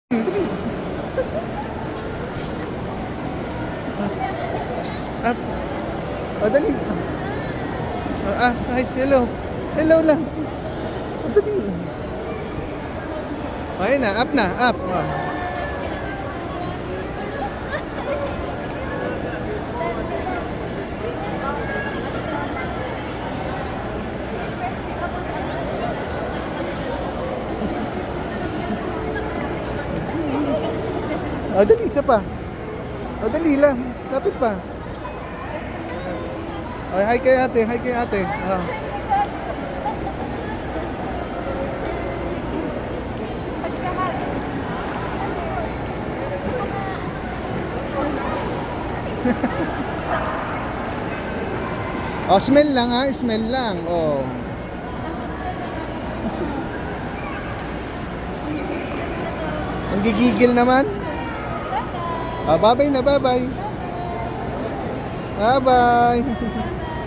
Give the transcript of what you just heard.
Dali. Up. Dali. Hi, hello. Hello lang. Dali. Ayun na, up na, up. Dali, isa pa. Dali lang. Lapit pa. Hi kay ate, hi kay ate. Smell lang ha, smell lang. Ang gigigil naman. Bye-bye na, bye-bye. Bye-bye.